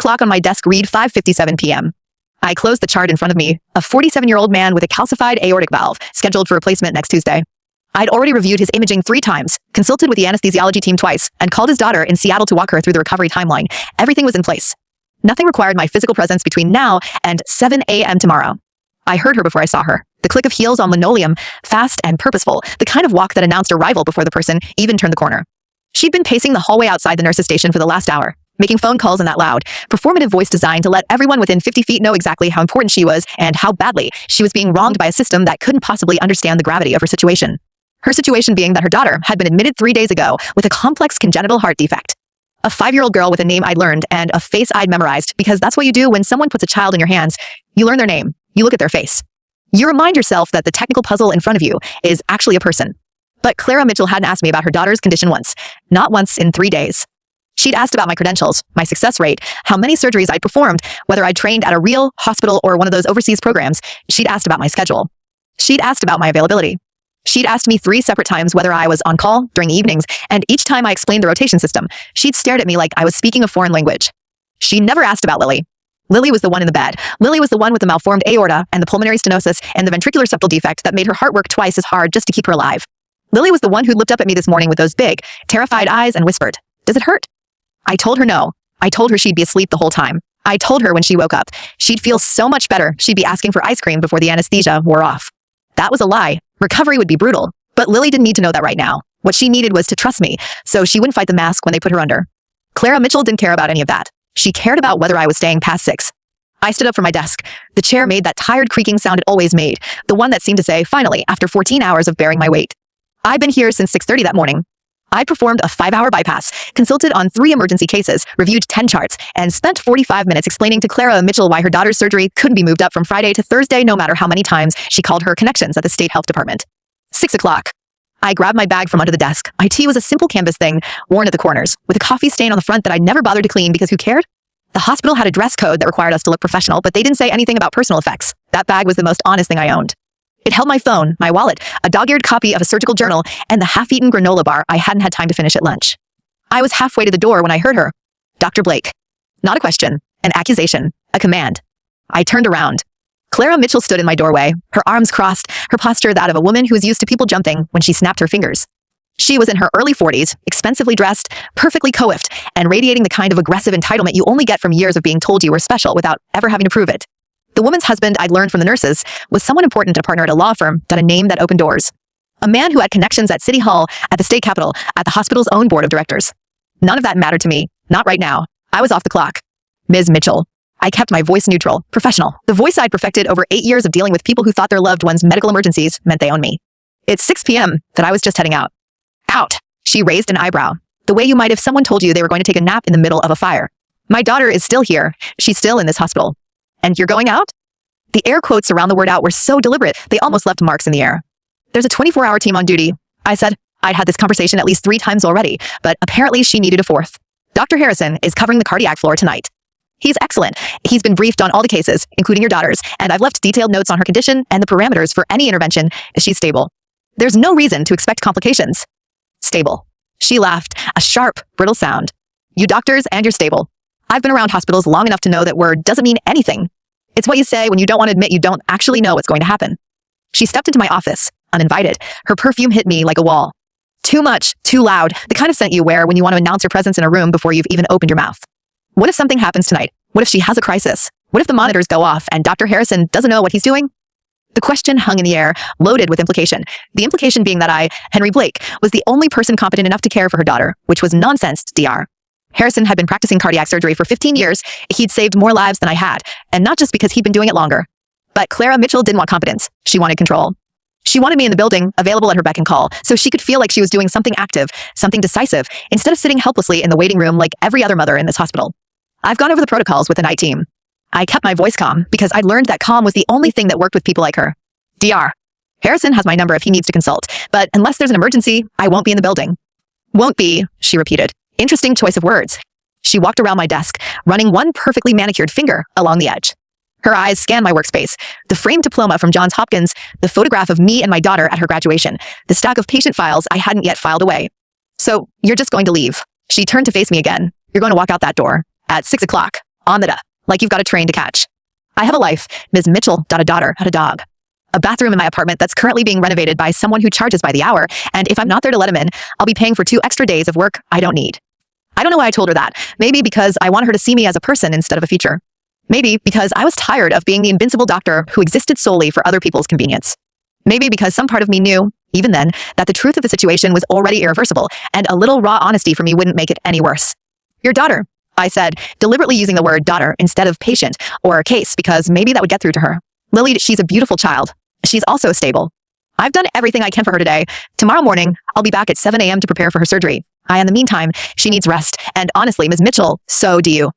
clock on my desk read 5:57 p.m. I closed the chart in front of me, a 47-year-old man with a calcified aortic valve, scheduled for replacement next Tuesday. I'd already reviewed his imaging 3 times, consulted with the anesthesiology team twice, and called his daughter in Seattle to walk her through the recovery timeline. Everything was in place. Nothing required my physical presence between now and 7 a.m. tomorrow. I heard her before I saw her. The click of heels on linoleum, fast and purposeful, the kind of walk that announced arrival before the person even turned the corner. She'd been pacing the hallway outside the nurse's station for the last hour, making phone calls in that loud, performative voice designed to let everyone within 50 feet know exactly how important she was and how badly she was being wronged by a system that couldn't possibly understand the gravity of her situation. Her situation being that her daughter had been admitted 3 days ago with a complex congenital heart defect. A 5-year-old girl with a name I'd learned and a face I'd memorized, because that's what you do when someone puts a child in your hands. You learn their name. You look at their face. You remind yourself that the technical puzzle in front of you is actually a person. But Clara Mitchell hadn't asked me about her daughter's condition once. Not once in 3 days. She'd asked about my credentials, my success rate, how many surgeries I'd performed, whether I'd trained at a real hospital or one of those overseas programs. She'd asked about my schedule. She'd asked about my availability. She'd asked me 3 separate times whether I was on call during the evenings, and each time I explained the rotation system, she'd stared at me like I was speaking a foreign language. She never asked about Lily. Lily was the one in the bed. Lily was the one with the malformed aorta and the pulmonary stenosis and the ventricular septal defect that made her heart work twice as hard just to keep her alive. Lily was the one who looked up at me this morning with those big, terrified eyes and whispered, "Does it hurt?" I told her no. I told her she'd be asleep the whole time. I told her when she woke up, she'd feel so much better she'd be asking for ice cream before the anesthesia wore off. That was a lie. Recovery would be brutal. But Lily didn't need to know that right now. What she needed was to trust me, so she wouldn't fight the mask when they put her under. Clara Mitchell didn't care about any of that. She cared about whether I was staying past 6. I stood up from my desk. The chair made that tired creaking sound it always made, the one that seemed to say, finally, after 14 hours of bearing my weight. I'd been here since 6:30 that morning. I performed a 5-hour bypass, consulted on 3 emergency cases, reviewed 10 charts, and spent 45 minutes explaining to Clara Mitchell why her daughter's surgery couldn't be moved up from Friday to Thursday no matter how many times she called her connections at the state health department. 6 o'clock. I grabbed my bag from under the desk. My tee was a simple canvas thing, worn at the corners, with a coffee stain on the front that I'd never bothered to clean because who cared? The hospital had a dress code that required us to look professional, but they didn't say anything about personal effects. That bag was the most honest thing I owned. It held my phone, my wallet, a dog-eared copy of a surgical journal, and the half-eaten granola bar I hadn't had time to finish at lunch. I was halfway to the door when I heard her. "Dr. Blake." Not a question, an accusation, a command. I turned around. Clara Mitchell stood in my doorway, her arms crossed, her posture that of a woman who was used to people jumping when she snapped her fingers. She was in her early 40s, expensively dressed, perfectly coiffed, and radiating the kind of aggressive entitlement you only get from years of being told you were special without ever having to prove it. The woman's husband, I'd learned from the nurses, was someone important, a partner at a law firm, that a name that opened doors. A man who had connections at City Hall, at the state capitol, at the hospital's own board of directors. None of that mattered to me. Not right now. I was off the clock. "Ms. Mitchell." I kept my voice neutral, professional. The voice I'd perfected over 8 years of dealing with people who thought their loved ones' medical emergencies meant they own me. "It's 6 p.m. that I was just heading out." "Out." She raised an eyebrow, the way you might if someone told you they were going to take a nap in the middle of a fire. "My daughter is still here. She's still in this hospital." "And you're going out?" The air quotes around the word out were so deliberate, they almost left marks in the air. "There's a 24-hour team on duty," I said. I'd had this conversation at least 3 times already, but apparently she needed a 4th. "Dr. Harrison is covering the cardiac floor tonight. He's excellent. He's been briefed on all the cases, including your daughter's, and I've left detailed notes on her condition and the parameters for any intervention. She's stable. There's no reason to expect complications." "Stable." She laughed, a sharp, brittle sound. "You doctors and you're stable. I've been around hospitals long enough to know that word doesn't mean anything. It's what you say when you don't want to admit you don't actually know what's going to happen." She stepped into my office, uninvited. Her perfume hit me like a wall. Too much, too loud, the kind of scent you wear when you want to announce your presence in a room before you've even opened your mouth. What if something happens tonight? What if she has a crisis? What if the monitors go off and Dr. Harrison doesn't know what he's doing? The question hung in the air, loaded with implication. The implication being that I, Henry Blake, was the only person competent enough to care for her daughter, which was nonsense, Dr. Harrison had been practicing cardiac surgery for 15 years. He'd saved more lives than I had, and not just because he'd been doing it longer. But Clara Mitchell didn't want competence. She wanted control. She wanted me in the building, available at her beck and call, so she could feel like she was doing something active, something decisive, instead of sitting helplessly in the waiting room like every other mother in this hospital. I've gone over the protocols with the night team. I kept my voice calm because I'd learned that calm was the only thing that worked with people like her. "Dr. Harrison has my number if he needs to consult, but unless there's an emergency, I won't be in the building." "Won't be," she repeated. Interesting choice of words. She walked around my desk, running one perfectly manicured finger along the edge. Her eyes scanned my workspace, the framed diploma from Johns Hopkins, the photograph of me and my daughter at her graduation, the stack of patient files I hadn't yet filed away. "So, you're just going to leave?" She turned to face me again. "You're going to walk out that door at 6 o'clock On the duh, like you've got a train to catch. I have a life. Ms. Mitchell, a daughter, had a dog. A bathroom in my apartment that's currently being renovated by someone who charges by the hour, and if I'm not there to let him in, I'll be paying for 2 extra days of work I don't need. I don't know why I told her that. Maybe because I want her to see me as a person instead of a feature. Maybe because I was tired of being the invincible doctor who existed solely for other people's convenience. Maybe because some part of me knew, even then, that the truth of the situation was already irreversible, and a little raw honesty from me wouldn't make it any worse. Your daughter, I said, deliberately using the word daughter instead of patient or case because maybe that would get through to her. Lily, she's a beautiful child. She's also stable. I've done everything I can for her today. Tomorrow morning, I'll be back at 7 a.m. to prepare for her surgery. In the meantime, she needs rest, and honestly, Ms. Mitchell, so do you.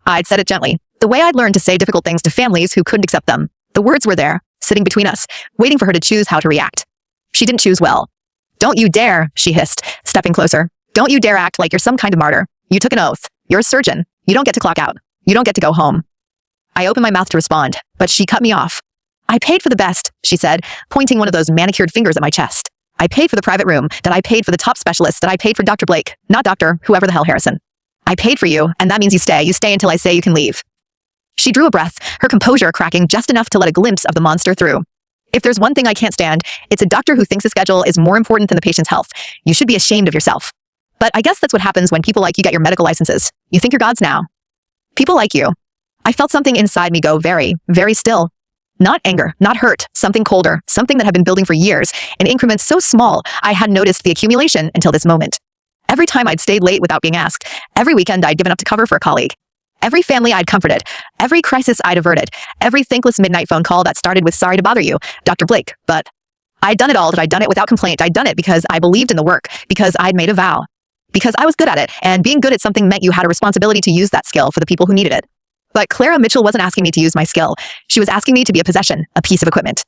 I'd said it gently, the way I'd learned to say difficult things to families who couldn't accept them. The words were there, sitting between us, waiting for her to choose how to react. She didn't choose well. Don't you dare, she hissed, stepping closer. Don't you dare act like you're some kind of martyr. You took an oath. You're a surgeon. You don't get to clock out. You don't get to go home. I opened my mouth to respond, but she cut me off. I paid for the best, she said, pointing one of those manicured fingers at my chest. I paid for the private room, that I paid for the top specialist, that I paid for Dr. Blake, not Dr. whoever the hell Harrison. I paid for you, and that means you stay until I say you can leave. She drew a breath, her composure cracking just enough to let a glimpse of the monster through. If there's one thing I can't stand, it's a doctor who thinks the schedule is more important than the patient's health. You should be ashamed of yourself. But I guess that's what happens when people like you get your medical licenses. You think you're gods now. People like you. I felt something inside me go very, very still. Not anger, not hurt, something colder, something that had been building for years, in increments so small I hadn't noticed the accumulation until this moment. Every time I'd stayed late without being asked, every weekend I'd given up to cover for a colleague, every family I'd comforted, every crisis I'd averted, every thankless midnight phone call that started with sorry to bother you, Dr. Blake, but I'd done it all, that I'd done it without complaint. I'd done it because I believed in the work, because I'd made a vow, because I was good at it, and being good at something meant you had a responsibility to use that skill for the people who needed it. But Clara Mitchell wasn't asking me to use my skill. She was asking me to be a possession, a piece of equipment.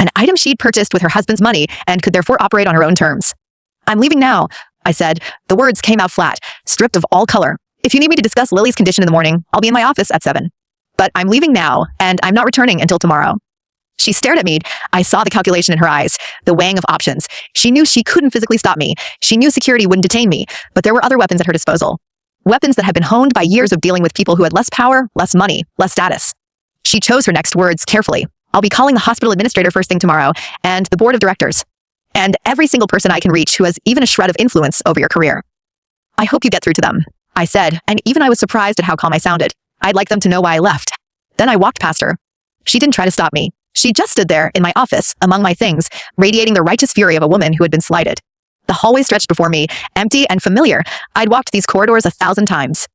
An item she'd purchased with her husband's money and could therefore operate on her own terms. I'm leaving now, I said. The words came out flat, stripped of all color. If you need me to discuss Lily's condition in the morning, I'll be in my office at 7. But I'm leaving now, and I'm not returning until tomorrow. She stared at me. I saw the calculation in her eyes, the weighing of options. She knew she couldn't physically stop me. She knew security wouldn't detain me, but there were other weapons at her disposal. Weapons that had been honed by years of dealing with people who had less power, less money, less status. She chose her next words carefully. I'll be calling the hospital administrator first thing tomorrow, and the board of directors, and every single person I can reach who has even a shred of influence over your career. I hope you get through to them, I said, and even I was surprised at how calm I sounded. I'd like them to know why I left. Then I walked past her. She didn't try to stop me. She just stood there in my office, among my things, radiating the righteous fury of a woman who had been slighted. The hallway stretched before me, empty and familiar. I'd walked these corridors 1,000 times.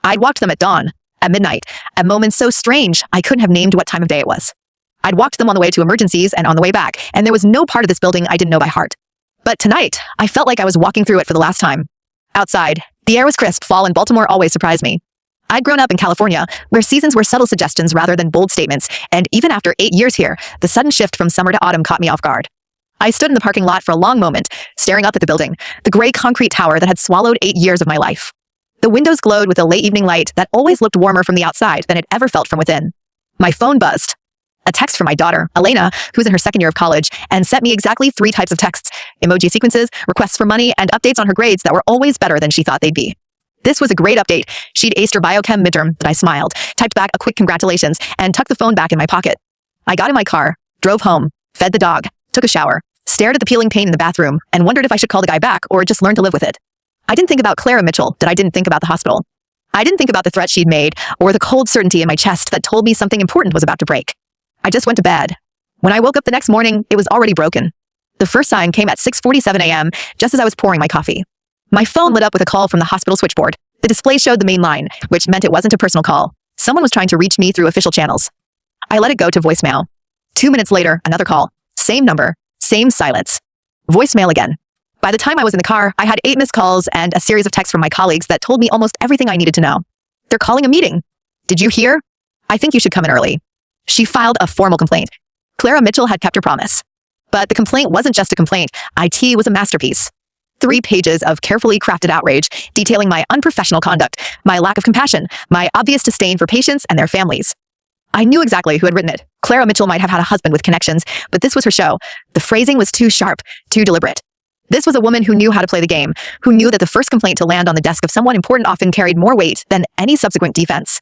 I'd walked them at dawn, at midnight, at moments so strange I couldn't have named what time of day it was. I'd walked them on the way to emergencies and on the way back, and there was no part of this building I didn't know by heart. But tonight, I felt like I was walking through it for the last time. Outside, the air was crisp. Fall in Baltimore always surprised me. I'd grown up in California, where seasons were subtle suggestions rather than bold statements, and even after 8 years here, the sudden shift from summer to autumn caught me off guard. I stood in the parking lot for a long moment, staring up at the building, the gray concrete tower that had swallowed 8 years of my life. The windows glowed with a late evening light that always looked warmer from the outside than it ever felt from within. My phone buzzed. A text from my daughter, Elena, who's in her second year of college, and sent me exactly 3 types of texts, emoji sequences, requests for money, and updates on her grades that were always better than she thought they'd be. This was a great update. She'd aced her biochem midterm, that I smiled, typed back a quick congratulations, and tucked the phone back in my pocket. I got in my car, drove home, fed the dog, took a shower, stared at the peeling paint in the bathroom, and wondered if I should call the guy back or just learn to live with it. I didn't think about Clara Mitchell that I didn't think about the hospital. I didn't think about the threat she'd made or the cold certainty in my chest that told me something important was about to break. I just went to bed. When I woke up the next morning, it was already broken. The first sign came at 6:47 a.m., just as I was pouring my coffee. My phone lit up with a call from the hospital switchboard. The display showed the main line, which meant it wasn't a personal call. Someone was trying to reach me through official channels. I let it go to voicemail. 2 minutes later, another call. Same number, same silence. Voicemail again. By the time I was in the car, I had 8 missed calls and a series of texts from my colleagues that told me almost everything I needed to know. They're calling a meeting. Did you hear? I think you should come in early. She filed a formal complaint. Clara Mitchell had kept her promise. But the complaint wasn't just a complaint. IT was a masterpiece. 3 pages of carefully crafted outrage detailing my unprofessional conduct, my lack of compassion, my obvious disdain for patients and their families. I knew exactly who had written it. Clara Mitchell might have had a husband with connections, but this was her show. The phrasing was too sharp, too deliberate. This was a woman who knew how to play the game, who knew that the first complaint to land on the desk of someone important often carried more weight than any subsequent defense.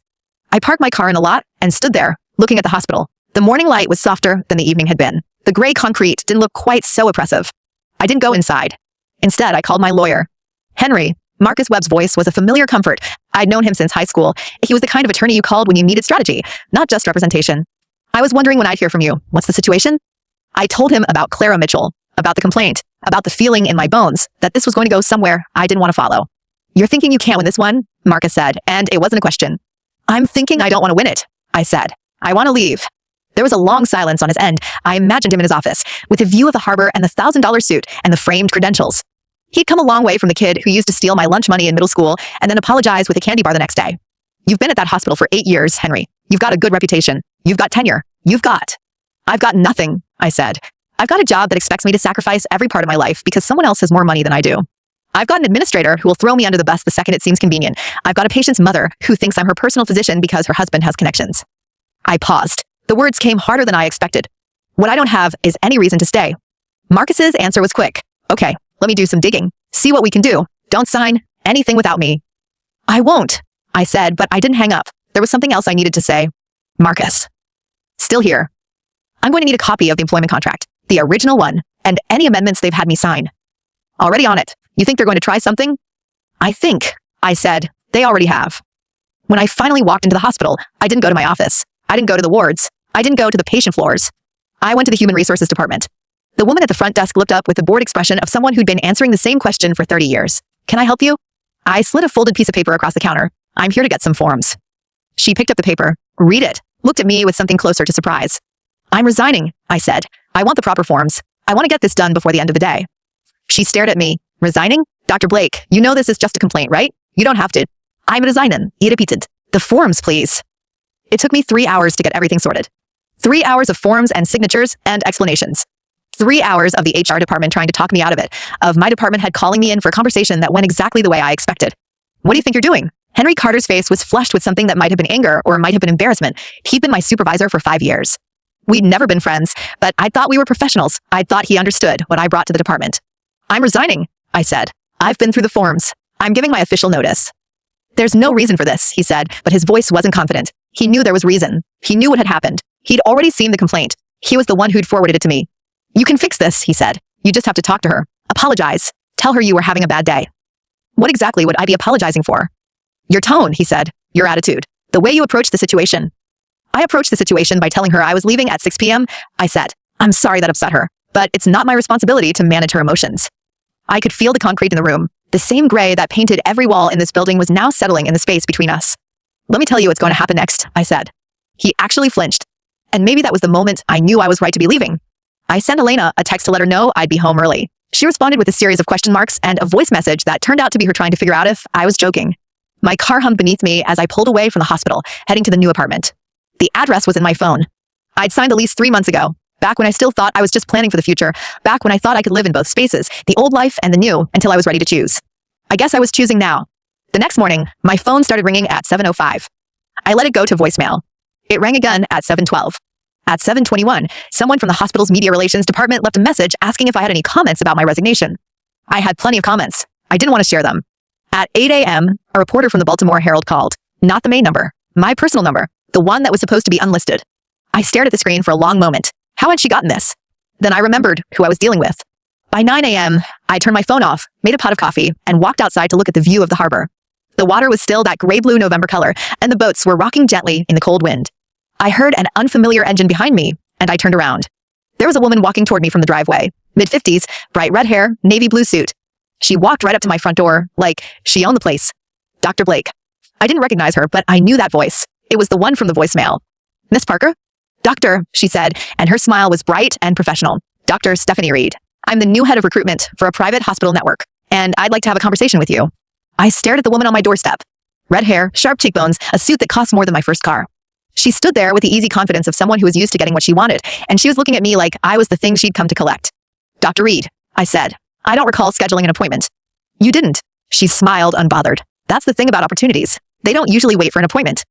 I parked my car in a lot and stood there, looking at the hospital. The morning light was softer than the evening had been. The gray concrete didn't look quite so oppressive. I didn't go inside. Instead, I called my lawyer. Henry. Marcus Webb's voice was a familiar comfort. I'd known him since high school. He was the kind of attorney you called when you needed strategy, not just representation. I was wondering when I'd hear from you. What's the situation? I told him about Clara Mitchell, about the complaint, about the feeling in my bones that this was going to go somewhere I didn't want to follow. You're thinking you can't win this one? Marcus said, and it wasn't a question. I'm thinking I don't want to win it, I said. I want to leave. There was a long silence on his end. I imagined him in his office, with a view of the harbor and the $1,000 suit and the framed credentials. He'd come a long way from the kid who used to steal my lunch money in middle school and then apologize with a candy bar the next day. You've been at that hospital for 8 years, Henry. You've got a good reputation. You've got tenure. I've got nothing, I said. I've got a job that expects me to sacrifice every part of my life because someone else has more money than I do. I've got an administrator who will throw me under the bus the second it seems convenient. I've got a patient's mother who thinks I'm her personal physician because her husband has connections. I paused. The words came harder than I expected. What I don't have is any reason to stay. Marcus's answer was quick. Okay, let me do some digging. See what we can do. Don't sign anything without me. I won't, I said, but I didn't hang up. There was something else I needed to say. Marcus. Still here. I'm going to need a copy of the employment contract, the original one, and any amendments they've had me sign. Already on it. You think they're going to try something? I think, I said, they already have. When I finally walked into the hospital, I didn't go to my office. I didn't go to the wards. I didn't go to the patient floors. I went to the human resources department. The woman at the front desk looked up with the bored expression of someone who'd been answering the same question for 30 years. Can I help you? I slid a folded piece of paper across the counter. I'm here to get some forms. She picked up the paper, read it, looked at me with something closer to surprise. I'm resigning, I said. I want the proper forms. I want to get this done before the end of the day. She stared at me. Resigning? Dr. Blake, you know this is just a complaint, right? You don't have to. I'm resigning. I repeated. The forms, please. It took me 3 hours to get everything sorted. 3 hours of forms and signatures and explanations. 3 hours of the HR department trying to talk me out of it, of my department head calling me in for a conversation that went exactly the way I expected. What do you think you're doing? Henry Carter's face was flushed with something that might have been anger or might have been embarrassment. He'd been my supervisor for 5 years. We'd never been friends, but I thought we were professionals. I thought he understood what I brought to the department. I'm resigning, I said. I've been through the forms. I'm giving my official notice. There's no reason for this, he said, but his voice wasn't confident. He knew there was reason. He knew what had happened. He'd already seen the complaint. He was the one who'd forwarded it to me. You can fix this, he said. You just have to talk to her. Apologize. Tell her you were having a bad day. What exactly would I be apologizing for? Your tone, he said. Your attitude. The way you approached the situation. I approached the situation by telling her I was leaving at 6 p.m. I said, I'm sorry that upset her, but it's not my responsibility to manage her emotions. I could feel the concrete in the room. The same gray that painted every wall in this building was now settling in the space between us. Let me tell you what's going to happen next, I said. He actually flinched. And maybe that was the moment I knew I was right to be leaving. I sent Elena a text to let her know I'd be home early. She responded with a series of question marks and a voice message that turned out to be her trying to figure out if I was joking. My car hummed beneath me as I pulled away from the hospital, heading to the new apartment. The address was in my phone. I'd signed the lease 3 months ago, back when I still thought I was just planning for the future, back when I thought I could live in both spaces, the old life and the new, until I was ready to choose. I guess I was choosing now. The next morning, my phone started ringing at 7:05. I let it go to voicemail. It rang again at 7:12. At 7:21, someone from the hospital's media relations department left a message asking if I had any comments about my resignation. I had plenty of comments. I didn't want to share them. At 8 a.m., a reporter from the Baltimore Herald called. Not the main number. My personal number. The one that was supposed to be unlisted. I stared at the screen for a long moment. How had she gotten this? Then I remembered who I was dealing with. By 9 a.m., I turned my phone off, made a pot of coffee, and walked outside to look at the view of the harbor. The water was still that gray-blue November color, and the boats were rocking gently in the cold wind. I heard an unfamiliar engine behind me, and I turned around. There was a woman walking toward me from the driveway. Mid-50s, bright red hair, navy blue suit. She walked right up to my front door, like she owned the place. Dr. Blake. I didn't recognize her, but I knew that voice. It was the one from the voicemail. Miss Parker? Doctor, she said, and her smile was bright and professional. Dr. Stephanie Reed. I'm the new head of recruitment for a private hospital network, and I'd like to have a conversation with you. I stared at the woman on my doorstep. Red hair, sharp cheekbones, a suit that cost more than my first car. She stood there with the easy confidence of someone who was used to getting what she wanted, and she was looking at me like I was the thing she'd come to collect. Dr. Reed, I said. I don't recall scheduling an appointment. You didn't. She smiled unbothered. That's the thing about opportunities. They don't usually wait for an appointment.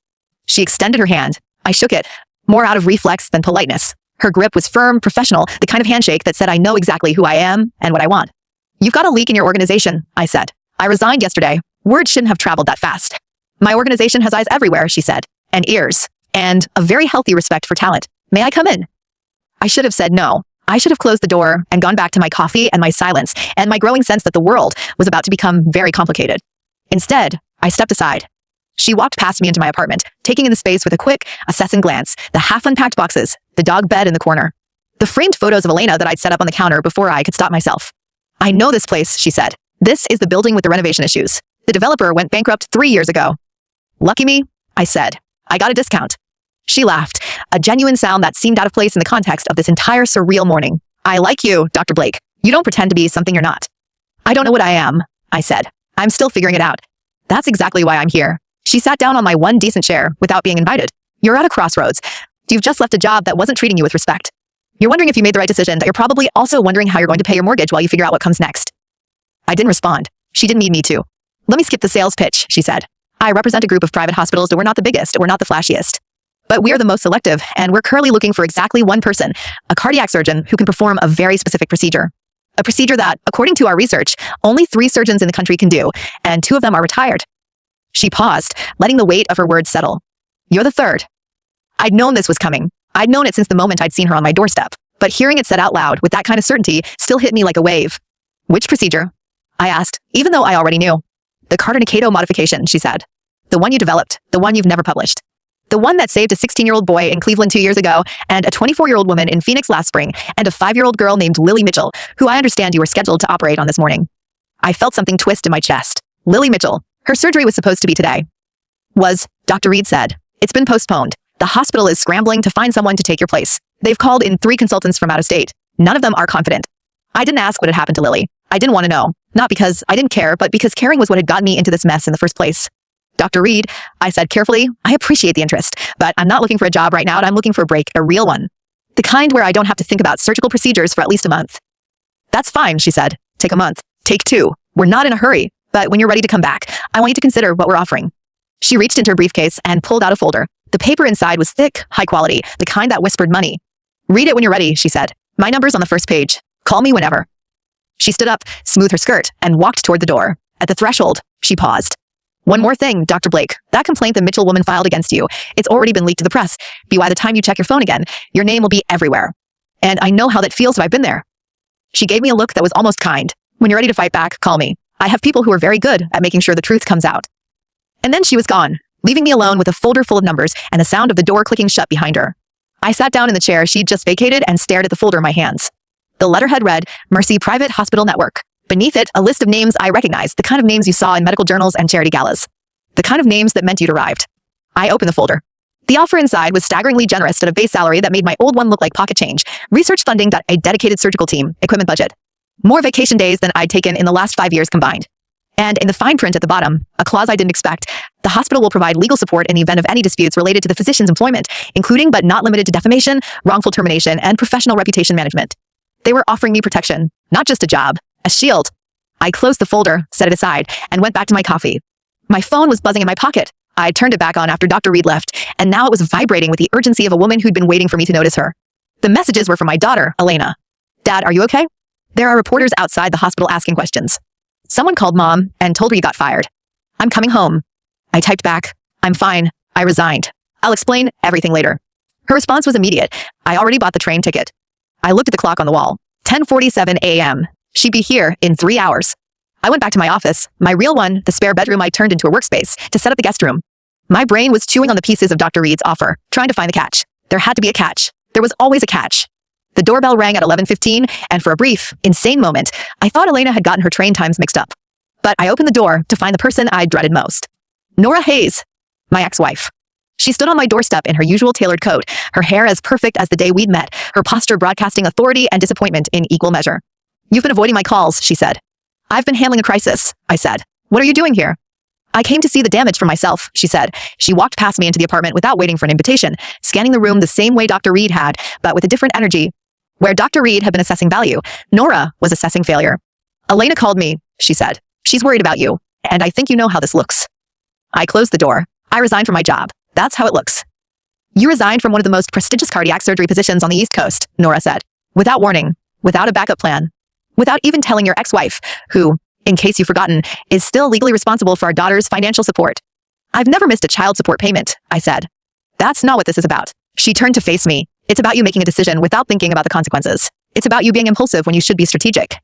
She extended her hand. I shook it, more out of reflex than politeness. Her grip was firm, professional, the kind of handshake that said I know exactly who I am and what I want. You've got a leak in your organization, I said. I resigned yesterday. Word shouldn't have traveled that fast. My organization has eyes everywhere, she said. and ears, and a very healthy respect for talent. May I come in? I should have said no. I should have closed the door and gone back to my coffee and my silence and my growing sense that the world was about to become very complicated. Instead, I stepped aside. She walked past me into my apartment, taking in the space with a quick, assessing glance, the half-unpacked boxes, the dog bed in the corner, the framed photos of Elena that I'd set up on the counter before I could stop myself. I know this place, she said. This is the building with the renovation issues. The developer went bankrupt 3 years ago. Lucky me, I said. I got a discount. She laughed, a genuine sound that seemed out of place in the context of this entire surreal morning. I like you, Dr. Blake. You don't pretend to be something you're not. I don't know what I am, I said. I'm still figuring it out. That's exactly why I'm here. She sat down on my one decent chair without being invited. You're at a crossroads. You've just left a job that wasn't treating you with respect. You're wondering if you made the right decision, but you're probably also wondering how you're going to pay your mortgage while you figure out what comes next. I didn't respond. She didn't need me to. Let me skip the sales pitch, she said. I represent a group of private hospitals that we're not the biggest, we're not the flashiest. But we are the most selective, and we're currently looking for exactly one person, a cardiac surgeon who can perform a very specific procedure. A procedure that, according to our research, only 3 surgeons in the country can do, and 2 of them are retired. She paused, letting the weight of her words settle. You're the third. I'd known this was coming. I'd known it since the moment I'd seen her on my doorstep, but hearing it said out loud with that kind of certainty still hit me like a wave. Which procedure? I asked, even though I already knew. The Cardinicado modification, she said. The one you developed, the one you've never published. The one that saved a 16-year-old boy in Cleveland 2 years ago, and a 24-year-old woman in Phoenix last spring, and a 5-year-old girl named Lily Mitchell, who I understand you were scheduled to operate on this morning. I felt something twist in my chest. Lily Mitchell. Her surgery was supposed to be today. Dr. Reed said. It's been postponed. The hospital is scrambling to find someone to take your place. They've called in 3 consultants from out of state. None of them are confident. I didn't ask what had happened to Lily. I didn't want to know. Not because I didn't care, but because caring was what had gotten me into this mess in the first place. Dr. Reed, I said carefully, I appreciate the interest, but I'm not looking for a job right now and I'm looking for a break, a real one. The kind where I don't have to think about surgical procedures for at least a month. That's fine, she said. Take a month. Take 2. We're not in a hurry, but when you're ready to come back, I want you to consider what we're offering. She reached into her briefcase and pulled out a folder. The paper inside was thick, high quality, the kind that whispered money. Read it when you're ready, she said. My number's on the first page. Call me whenever. She stood up, smoothed her skirt, and walked toward the door. At the threshold, she paused. One more thing, Dr. Blake. That complaint the Mitchell woman filed against you, it's already been leaked to the press. By the time you check your phone again, your name will be everywhere. And I know how that feels if I've been there. She gave me a look that was almost kind. When you're ready to fight back, call me. I have people who are very good at making sure the truth comes out. And then she was gone, leaving me alone with a folder full of numbers and the sound of the door clicking shut behind her. I sat down in the chair she'd just vacated and stared at the folder in my hands. The letterhead read, Mercy Private Hospital Network. Beneath it, a list of names I recognized, the kind of names you saw in medical journals and charity galas. The kind of names that meant you'd arrived. I opened the folder. The offer inside was staggeringly generous at a base salary that made my old one look like pocket change, research funding, a dedicated surgical team, equipment budget. More vacation days than I'd taken in the last 5 years combined. And in the fine print at the bottom, a clause I didn't expect, the hospital will provide legal support in the event of any disputes related to the physician's employment, including but not limited to defamation, wrongful termination, and professional reputation management. They were offering me protection, not just a job, a shield. I closed the folder, set it aside, and went back to my coffee. My phone was buzzing in my pocket. I turned it back on after Dr. Reed left, and now it was vibrating with the urgency of a woman who'd been waiting for me to notice her. The messages were from my daughter, Elena. Dad, are you okay? There are reporters outside the hospital asking questions. Someone called Mom and told her you got fired. I'm coming home. I typed back, I'm fine. I resigned. I'll explain everything later. Her response was immediate. I already bought the train ticket. I looked at the clock on the wall. 10:47 a.m. She'd be here in 3 hours. I went back to my office, my real one, the spare bedroom I turned into a workspace, to set up the guest room. My brain was chewing on the pieces of Dr. Reed's offer, trying to find the catch. There had to be a catch. There was always a catch. The doorbell rang at 11:15, and for a brief, insane moment, I thought Elena had gotten her train times mixed up. But I opened the door to find the person I dreaded most. Nora Hayes, my ex-wife. She stood on my doorstep in her usual tailored coat, her hair as perfect as the day we'd met, her posture broadcasting authority and disappointment in equal measure. You've been avoiding my calls, she said. I've been handling a crisis, I said. What are you doing here? I came to see the damage for myself, she said. She walked past me into the apartment without waiting for an invitation, scanning the room the same way Dr. Reed had, but with a different energy. Where Dr. Reed had been assessing value, Nora was assessing failure. Elena called me, she said. She's worried about you, and I think you know how this looks. I closed the door. I resigned from my job. That's how it looks. You resigned from one of the most prestigious cardiac surgery positions on the East Coast, Nora said. Without warning, without a backup plan, without even telling your ex-wife, who, in case you've forgotten, is still legally responsible for our daughter's financial support. I've never missed a child support payment, I said. That's not what this is about. She turned to face me. It's about you making a decision without thinking about the consequences. It's about you being impulsive when you should be strategic.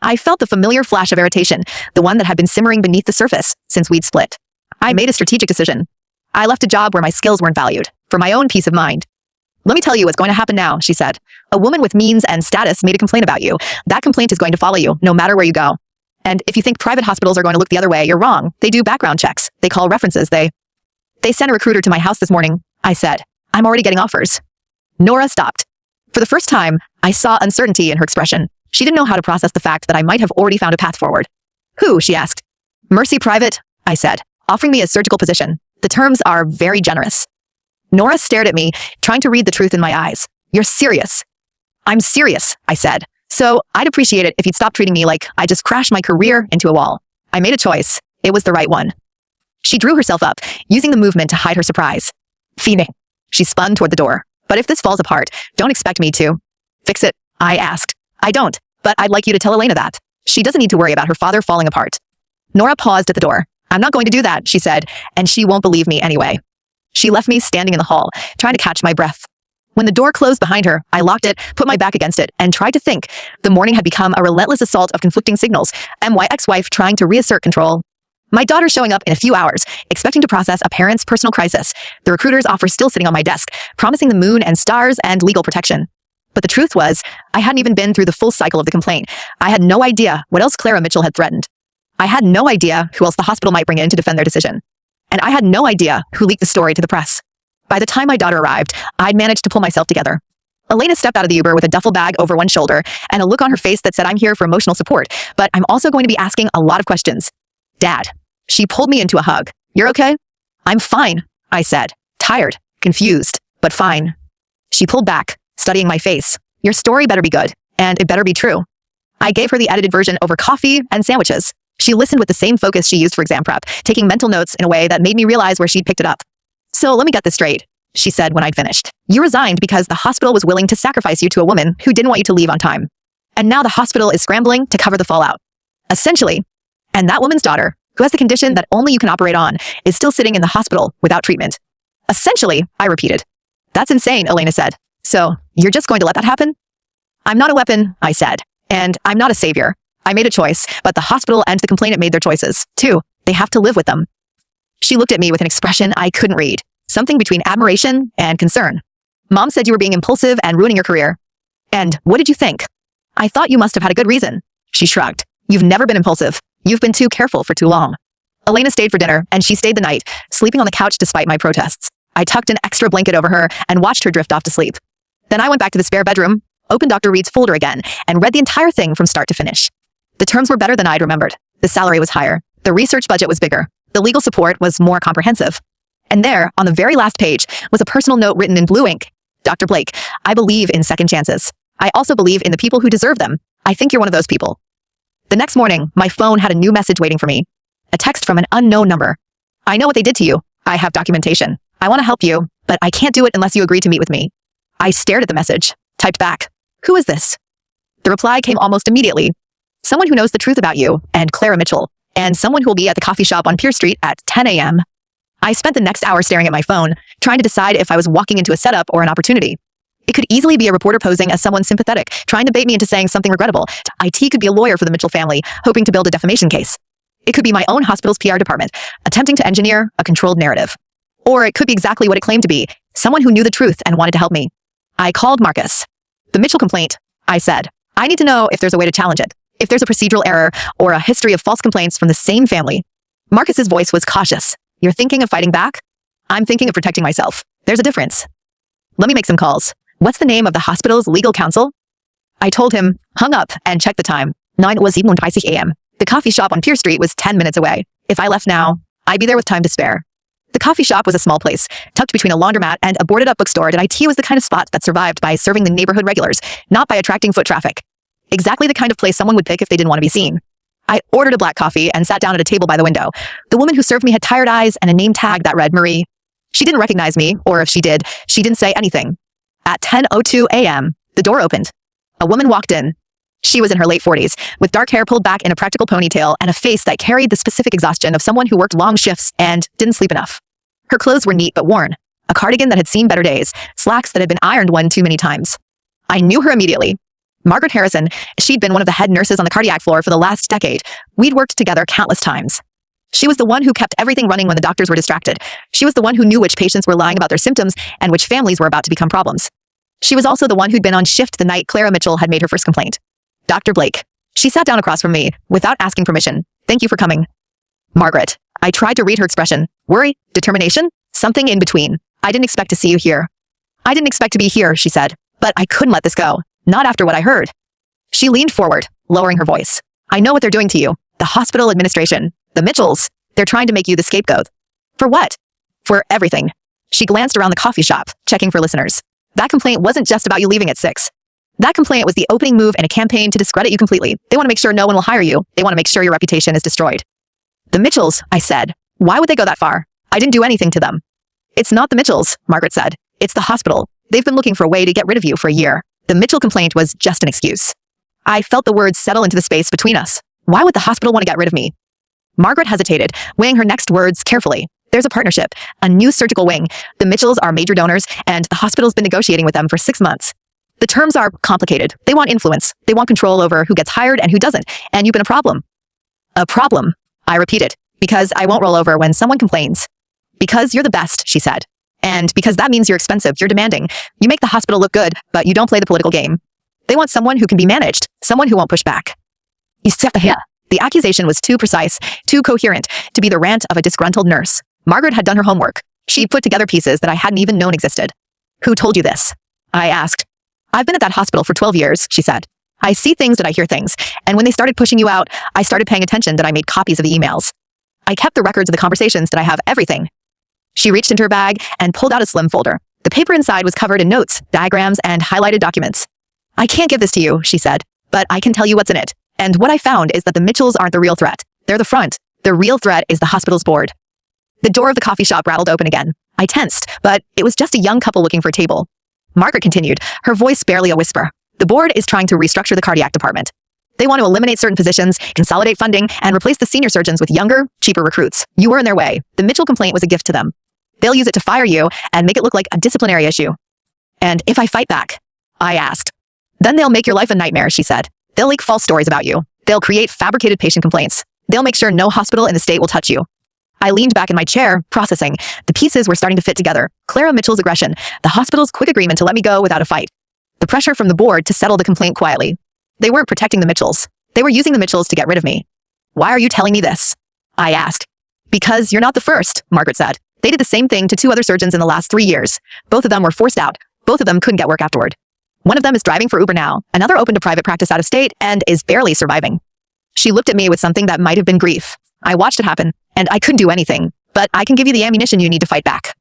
I felt the familiar flash of irritation, the one that had been simmering beneath the surface since we'd split. I made a strategic decision. I left a job where my skills weren't valued, for my own peace of mind. Let me tell you what's going to happen now, she said. A woman with means and status made a complaint about you. That complaint is going to follow you, no matter where you go. And if you think private hospitals are going to look the other way, you're wrong. They do background checks. They call references. They sent a recruiter to my house this morning, I said. I'm already getting offers. Nora stopped. For the first time, I saw uncertainty in her expression. She didn't know how to process the fact that I might have already found a path forward. Who? She asked. Mercy Private, I said, offering me a surgical position. The terms are very generous. Nora stared at me, trying to read the truth in my eyes. You're serious. I'm serious, I said. So I'd appreciate it if you'd stop treating me like I just crashed my career into a wall. I made a choice. It was the right one. She drew herself up, using the movement to hide her surprise. Fiending. She spun toward the door. But if this falls apart, don't expect me to fix it, I asked. I don't, but I'd like you to tell Elena that. She doesn't need to worry about her father falling apart. Nora paused at the door. I'm not going to do that, she said, and she won't believe me anyway. She left me standing in the hall, trying to catch my breath. When the door closed behind her, I locked it, put my back against it, and tried to think. The morning had become a relentless assault of conflicting signals, and my ex-wife trying to reassert control. My daughter showing up in a few hours, expecting to process a parent's personal crisis. The recruiter's offer still sitting on my desk, promising the moon and stars and legal protection. But the truth was, I hadn't even been through the full cycle of the complaint. I had no idea what else Clara Mitchell had threatened. I had no idea who else the hospital might bring in to defend their decision. And I had no idea who leaked the story to the press. By the time my daughter arrived, I'd managed to pull myself together. Elena stepped out of the Uber with a duffel bag over one shoulder and a look on her face that said, I'm here for emotional support, but I'm also going to be asking a lot of questions. Dad. She pulled me into a hug. You're okay? I'm fine, I said, tired, confused, but fine. She pulled back, studying my face. Your story better be good, and it better be true. I gave her the edited version over coffee and sandwiches. She listened with the same focus she used for exam prep, taking mental notes in a way that made me realize where she'd picked it up. So let me get this straight, she said when I'd finished. You resigned because the hospital was willing to sacrifice you to a woman who didn't want you to leave on time. And now the hospital is scrambling to cover the fallout. Essentially. And that woman's daughter, who has the condition that only you can operate on, is still sitting in the hospital without treatment. Essentially, I repeated. That's insane, Elena said. So, you're just going to let that happen? I'm not a weapon, I said. And I'm not a savior. I made a choice, but the hospital and the complainant made their choices, too. They have to live with them. She looked at me with an expression I couldn't read. Something between admiration and concern. Mom said you were being impulsive and ruining your career. And what did you think? I thought you must have had a good reason. She shrugged. You've never been impulsive. You've been too careful for too long. Elena stayed for dinner, and she stayed the night, sleeping on the couch despite my protests. I tucked an extra blanket over her and watched her drift off to sleep. Then I went back to the spare bedroom, opened Dr. Reed's folder again, and read the entire thing from start to finish. The terms were better than I'd remembered. The salary was higher. The research budget was bigger. The legal support was more comprehensive. And there, on the very last page, was a personal note written in blue ink. Dr. Blake, I believe in second chances. I also believe in the people who deserve them. I think you're one of those people. The next morning, my phone had a new message waiting for me. A text from an unknown number. I know what they did to you. I have documentation. I want to help you, but I can't do it unless you agree to meet with me. I stared at the message, typed back. Who is this? The reply came almost immediately. Someone who knows the truth about you, and Clara Mitchell, and someone who will be at the coffee shop on Pierce Street at 10 a.m. I spent the next hour staring at my phone, trying to decide if I was walking into a setup or an opportunity. It could easily be a reporter posing as someone sympathetic, trying to bait me into saying something regrettable. IT could be a lawyer for the Mitchell family, hoping to build a defamation case. It could be my own hospital's PR department, attempting to engineer a controlled narrative. Or it could be exactly what it claimed to be, someone who knew the truth and wanted to help me. I called Marcus. The Mitchell complaint, I said. I need to know if there's a way to challenge it, if there's a procedural error or a history of false complaints from the same family. Marcus's voice was cautious. You're thinking of fighting back? I'm thinking of protecting myself. There's a difference. Let me make some calls. What's the name of the hospital's legal counsel? I told him, hung up, and checked the time. 9:37 a.m. The coffee shop on Pierce Street was 10 minutes away. If I left now, I'd be there with time to spare. The coffee shop was a small place, tucked between a laundromat and a boarded-up bookstore, and IT was the kind of spot that survived by serving the neighborhood regulars, not by attracting foot traffic. Exactly the kind of place someone would pick if they didn't want to be seen. I ordered a black coffee and sat down at a table by the window. The woman who served me had tired eyes and a name tag that read Marie. She didn't recognize me, or if she did, she didn't say anything. At 10:02 a.m., the door opened. A woman walked in. She was in her late 40s, with dark hair pulled back in a practical ponytail and a face that carried the specific exhaustion of someone who worked long shifts and didn't sleep enough. Her clothes were neat but worn. a cardigan that had seen better days, slacks that had been ironed one too many times. I knew her immediately. Margaret Harrison, she'd been one of the head nurses on the cardiac floor for the last decade. We'd worked together countless times. She was the one who kept everything running when the doctors were distracted. She was the one who knew which patients were lying about their symptoms and which families were about to become problems. She was also the one who'd been on shift the night Clara Mitchell had made her first complaint. Dr. Blake. She sat down across from me, without asking permission. Thank you for coming. Margaret. I tried to read her expression. Worry? Determination? Something in between. I didn't expect to see you here. I didn't expect to be here, she said. But I couldn't let this go. Not after what I heard. She leaned forward, lowering her voice. I know what they're doing to you. The hospital administration. The Mitchells. They're trying to make you the scapegoat. For what? For everything. She glanced around the coffee shop, checking for listeners. That complaint wasn't just about you leaving at 6. That complaint was the opening move in a campaign to discredit you completely. They want to make sure no one will hire you. They want to make sure your reputation is destroyed. The Mitchells, I said. Why would they go that far? I didn't do anything to them. It's not the Mitchells, Margaret said. It's the hospital. They've been looking for a way to get rid of you for a year. The Mitchell complaint was just an excuse. I felt the words settle into the space between us. Why would the hospital want to get rid of me? Margaret hesitated, weighing her next words carefully. There's a partnership, a new surgical wing. The Mitchells are major donors, and the hospital's been negotiating with them for 6 months. The terms are complicated. They want influence. They want control over who gets hired and who doesn't, and you've been a problem. A problem, I repeated, because I won't roll over when someone complains. Because you're the best, she said. And because that means you're expensive, you're demanding. You make the hospital look good, but you don't play the political game. They want someone who can be managed, someone who won't push back. The accusation was too precise, too coherent, to be the rant of a disgruntled nurse. Margaret had done her homework. She'd put together pieces that I hadn't even known existed. Who told you this? I asked. I've been at that hospital for 12 years, she said. I see things that I hear things, and when they started pushing you out, I started paying attention that I made copies of the emails. I kept the records of the conversations that I have everything. She reached into her bag and pulled out a slim folder. The paper inside was covered in notes, diagrams, and highlighted documents. I can't give this to you, she said, but I can tell you what's in it. And what I found is that the Mitchells aren't the real threat. They're the front. The real threat is the hospital's board. The door of the coffee shop rattled open again. I tensed, but it was just a young couple looking for a table. Margaret continued, her voice barely a whisper. The board is trying to restructure the cardiac department. They want to eliminate certain positions, consolidate funding, and replace the senior surgeons with younger, cheaper recruits. You were in their way. The Mitchell complaint was a gift to them. They'll use it to fire you and make it look like a disciplinary issue. And if I fight back? I asked. Then they'll make your life a nightmare, she said. They'll leak false stories about you. They'll create fabricated patient complaints. They'll make sure no hospital in the state will touch you. I leaned back in my chair, processing. The pieces were starting to fit together. Clara Mitchell's aggression, the hospital's quick agreement to let me go without a fight, the pressure from the board to settle the complaint quietly. They weren't protecting the Mitchells. They were using the Mitchells to get rid of me. Why are you telling me this? I asked. Because you're not the first, Margaret said. They did the same thing to 2 other surgeons in the last 3 years. Both of them were forced out. Both of them couldn't get work afterward. One of them is driving for Uber now. Another opened a private practice out of state and is barely surviving. She looked at me with something that might have been grief. I watched it happen, and I couldn't do anything, but I can give you the ammunition you need to fight back.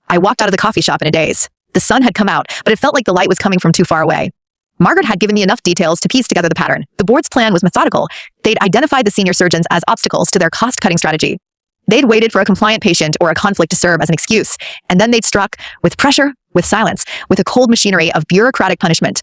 I walked out of the coffee shop in a daze. The sun had come out, but it felt like the light was coming from too far away. Margaret had given me enough details to piece together the pattern. The board's plan was methodical. They'd identified the senior surgeons as obstacles to their cost-cutting strategy. They'd waited for a compliant patient or a conflict to serve as an excuse, and then they'd struck with pressure, with silence, with a cold machinery of bureaucratic punishment.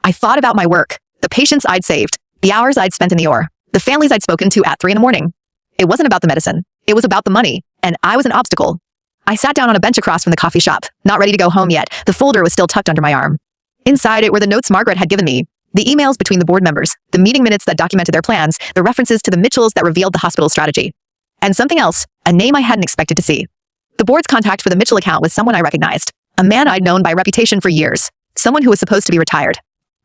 I thought about my work, the patients I'd saved, the hours I'd spent in the OR, the families I'd spoken to at 3 a.m. It wasn't about the medicine. It was about the money, and I was an obstacle. I sat down on a bench across from the coffee shop, not ready to go home yet. The folder was still tucked under my arm. Inside it were the notes Margaret had given me, the emails between the board members, the meeting minutes that documented their plans, the references to the Mitchells that revealed the hospital's strategy. And something else, a name I hadn't expected to see. The board's contact for the Mitchell account was someone I recognized, a man I'd known by reputation for years, someone who was supposed to be retired.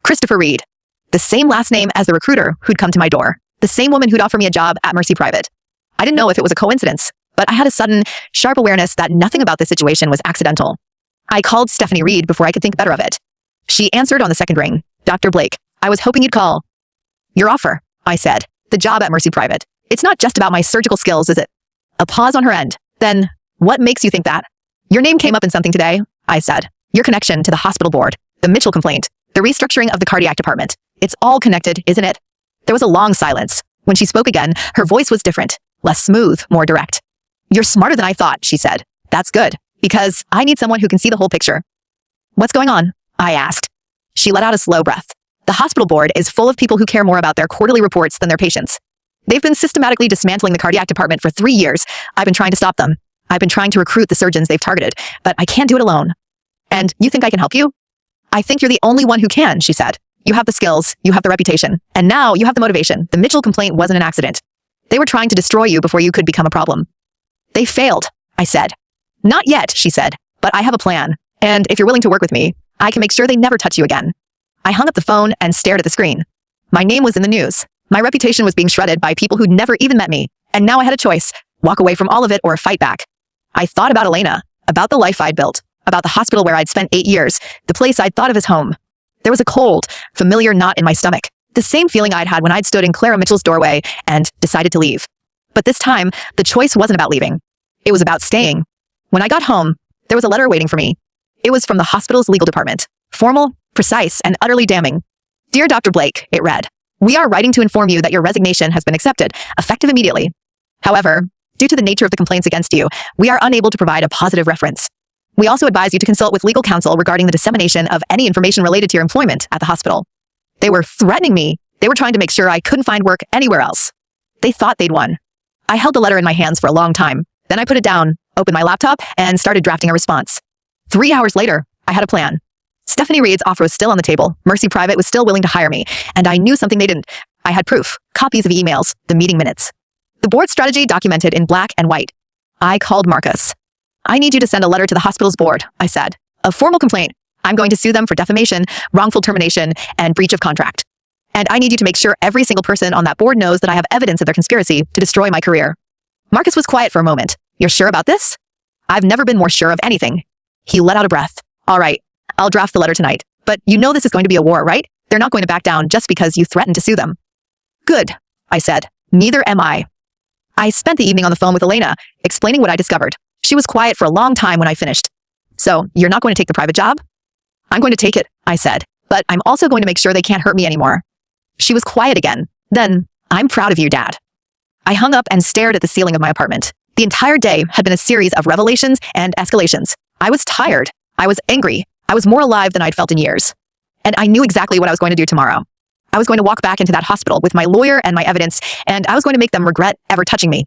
Christopher Reed. The same last name as the recruiter who'd come to my door, the same woman who'd offered me a job at Mercy Private. I didn't know if it was a coincidence, but I had a sudden, sharp awareness that nothing about this situation was accidental. I called Stephanie Reed before I could think better of it. She answered on the second ring. Dr. Blake, I was hoping you'd call. Your offer, I said. The job at Mercy Private. It's not just about my surgical skills, is it? A pause on her end. Then, what makes you think that? Your name came up in something today, I said. Your connection to the hospital board, the Mitchell complaint, the restructuring of the cardiac department. It's all connected, isn't it? There was a long silence. When she spoke again, her voice was different, less smooth, more direct. You're smarter than I thought, she said. That's good, because I need someone who can see the whole picture. What's going on? I asked. She let out a slow breath. The hospital board is full of people who care more about their quarterly reports than their patients. They've been systematically dismantling the cardiac department for 3 years. I've been trying to stop them. I've been trying to recruit the surgeons they've targeted, but I can't do it alone. And you think I can help you? I think you're the only one who can, she said. You have the skills, you have the reputation, and now you have the motivation. The Mitchell complaint wasn't an accident. They were trying to destroy you before you could become a problem. They failed, I said. Not yet, she said, but I have a plan. And if you're willing to work with me, I can make sure they never touch you again. I hung up the phone and stared at the screen. My name was in the news. My reputation was being shredded by people who'd never even met me. And now I had a choice, walk away from all of it or fight back. I thought about Elena, about the life I'd built, about the hospital where I'd spent 8 years, the place I'd thought of as home. There was a cold, familiar knot in my stomach, the same feeling I'd had when I'd stood in Clara Mitchell's doorway and decided to leave. But this time, the choice wasn't about leaving. It was about staying. When I got home, there was a letter waiting for me. It was from the hospital's legal department. Formal, precise, and utterly damning. Dear Dr. Blake, it read, we are writing to inform you that your resignation has been accepted, effective immediately. However, due to the nature of the complaints against you, we are unable to provide a positive reference. We also advise you to consult with legal counsel regarding the dissemination of any information related to your employment at the hospital. They were threatening me. They were trying to make sure I couldn't find work anywhere else. They thought they'd won. I held the letter in my hands for a long time. Then I put it down, opened my laptop, and started drafting a response. 3 hours later, I had a plan. Stephanie Reed's offer was still on the table. Mercy Private was still willing to hire me, and I knew something they didn't. I had proof, copies of emails, the meeting minutes. The board strategy documented in black and white. I called Marcus. I need you to send a letter to the hospital's board, I said. A formal complaint. I'm going to sue them for defamation, wrongful termination, and breach of contract. And I need you to make sure every single person on that board knows that I have evidence of their conspiracy to destroy my career. Marcus was quiet for a moment. You're sure about this? I've never been more sure of anything. He let out a breath. All right, I'll draft the letter tonight. But you know this is going to be a war, right? They're not going to back down just because you threatened to sue them. Good, I said. Neither am I. I spent the evening on the phone with Elena, explaining what I discovered. She was quiet for a long time when I finished. So, you're not going to take the private job? I'm going to take it, I said. But I'm also going to make sure they can't hurt me anymore. She was quiet again. Then, I'm proud of you, Dad. I hung up and stared at the ceiling of my apartment. The entire day had been a series of revelations and escalations. I was tired. I was angry. I was more alive than I'd felt in years. And I knew exactly what I was going to do tomorrow. I was going to walk back into that hospital with my lawyer and my evidence, and I was going to make them regret ever touching me.